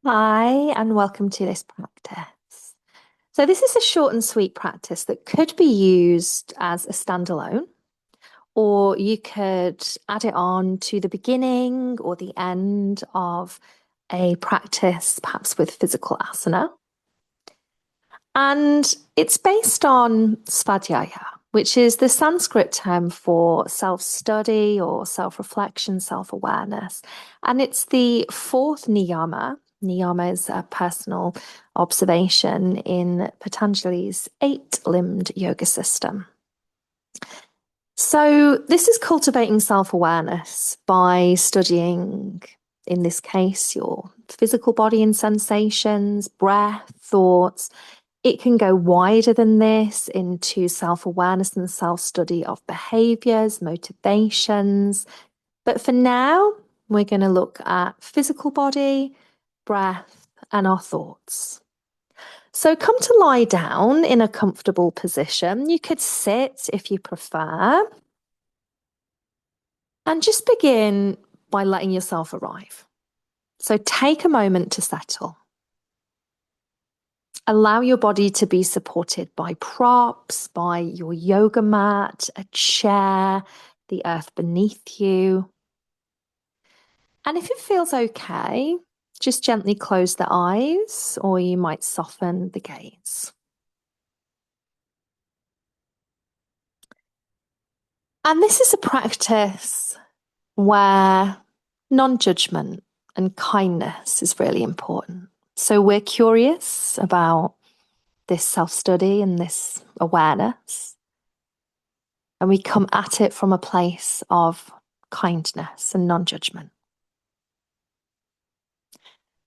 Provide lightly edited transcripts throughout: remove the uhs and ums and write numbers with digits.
Hi, and welcome to this practice. So, this is a short and sweet practice that could be used as a standalone, or you could add it on to the beginning or the end of a practice, perhaps with physical asana. And it's based on Svadhyaya, which is the Sanskrit term for self study or self reflection, self awareness. And it's the fourth niyama. Niyama is a personal observation in Patanjali's eight-limbed yoga system. So, this is cultivating self awareness by studying, in this case, your physical body and sensations, breath, thoughts. It can go wider than this into self awareness and self study of behaviors, motivations. But for now, we're going to look at physical body, breath, and our thoughts. So come to lie down in a comfortable position. You could sit if you prefer. And just begin by letting yourself arrive. So take a moment to settle. Allow your body to be supported by props, by your yoga mat, a chair, the earth beneath you. And if it feels okay, just gently close the eyes, or you might soften the gaze. And this is a practice where non-judgment and kindness is really important. So we're curious about this self-study and this awareness. And we come at it from a place of kindness and non-judgment.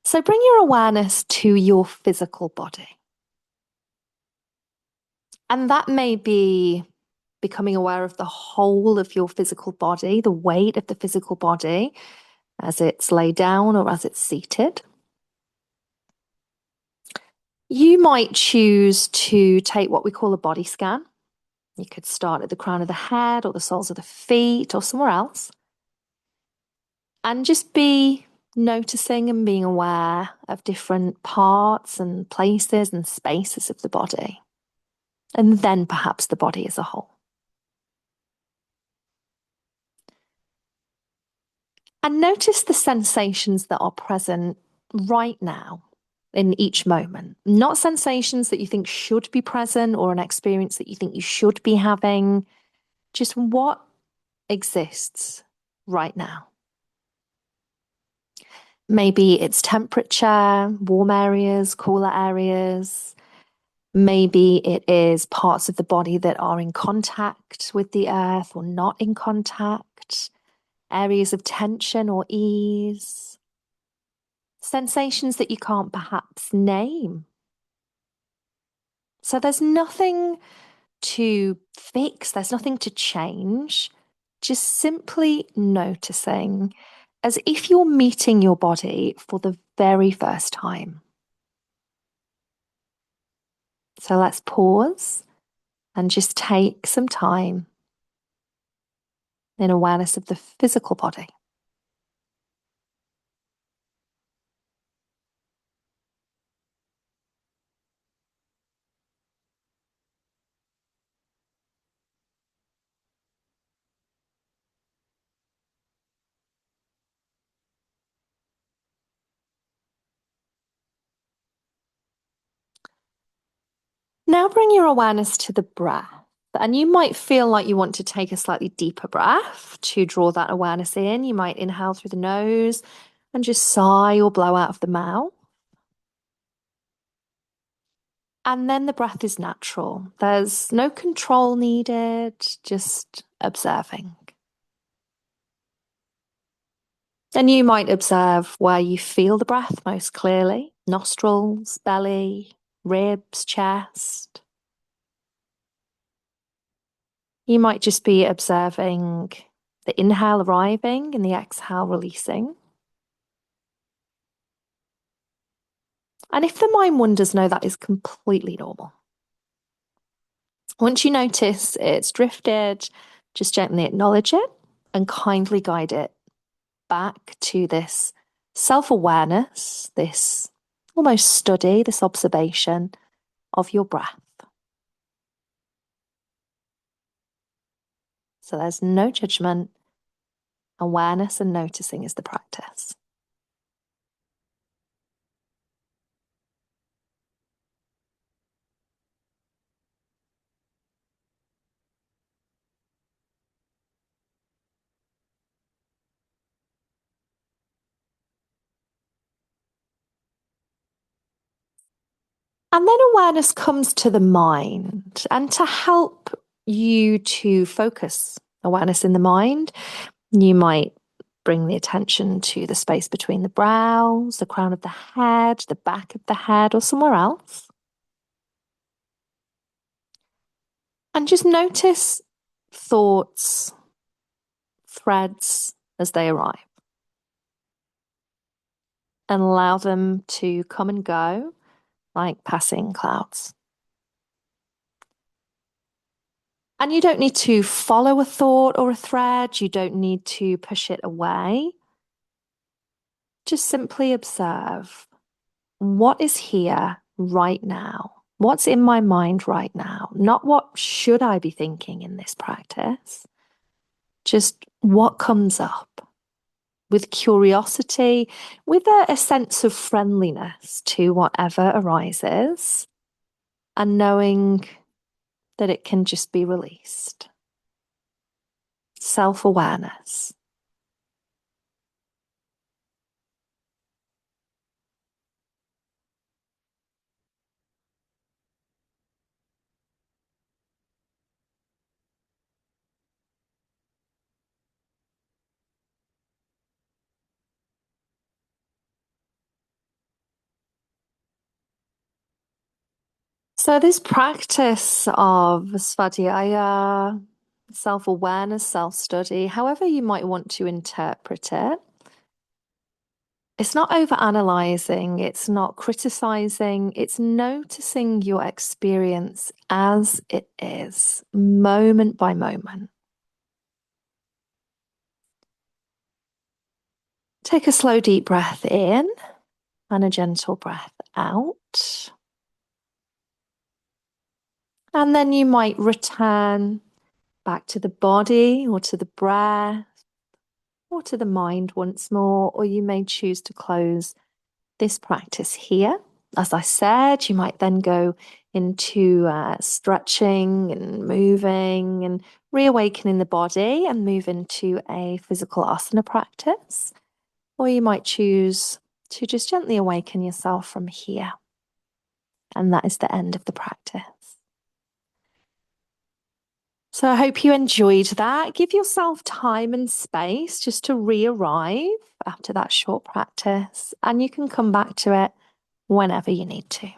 So bring your awareness to your physical body. And that may be becoming aware of the whole of your physical body, the weight of the physical body as it's laid down or as it's seated. You might choose to take what we call a body scan. You could start at the crown of the head or the soles of the feet or somewhere else. And just be noticing and being aware of different parts and places and spaces of the body. And then perhaps the body as a whole. And notice the sensations that are present right now in each moment. Not sensations that you think should be present or an experience that you think you should be having. Just what exists right now. Maybe it's temperature, warm areas, cooler areas. Maybe it is parts of the body that are in contact with the earth or not in contact, areas of tension or ease, sensations that you can't perhaps name. So there's nothing to fix, there's nothing to change, just simply noticing as if you're meeting your body for the very first time. So let's pause and just take some time in awareness of the physical body. Now bring your awareness to the breath. And you might feel like you want to take a slightly deeper breath to draw that awareness in. You might inhale through the nose and just sigh or blow out of the mouth. And then the breath is natural. There's no control needed, just observing. And you might observe where you feel the breath most clearly: nostrils, belly, ribs, chest. You might just be observing the inhale arriving and the exhale releasing. And if the mind wanders, know that is completely normal. Once you notice it's drifted, just gently acknowledge it and kindly guide it back to this self-awareness, this almost study, this observation of your breath. So there's no judgment. Awareness and noticing is the practice. And then awareness comes to the mind. And to help you to focus awareness in the mind, you might bring the attention to the space between the brows, the crown of the head, the back of the head, or somewhere else. And just notice thoughts, threads as they arrive. And allow them to come and go like passing clouds. And you don't need to follow a thought or a thread. You don't need to push it away. Just simply observe what is here right now. What's in my mind right now? Not what should I be thinking in this practice. Just what comes up with curiosity, with a sense of friendliness to whatever arises, and knowing that it can just be released. Self-awareness. So this practice of Svadhyaya, self-awareness, self-study, however you might want to interpret it, it's not over-analyzing, it's not criticizing, it's noticing your experience as it is, moment by moment. Take a slow, deep breath in and a gentle breath out. And then you might return back to the body or to the breath or to the mind once more, or you may choose to close this practice here. As I said, you might then go into stretching and moving and reawakening the body and move into a physical asana practice. Or you might choose to just gently awaken yourself from here. And that is the end of the practice. So I hope you enjoyed that. Give yourself time and space just to re-arrive after that short practice, and you can come back to it whenever you need to.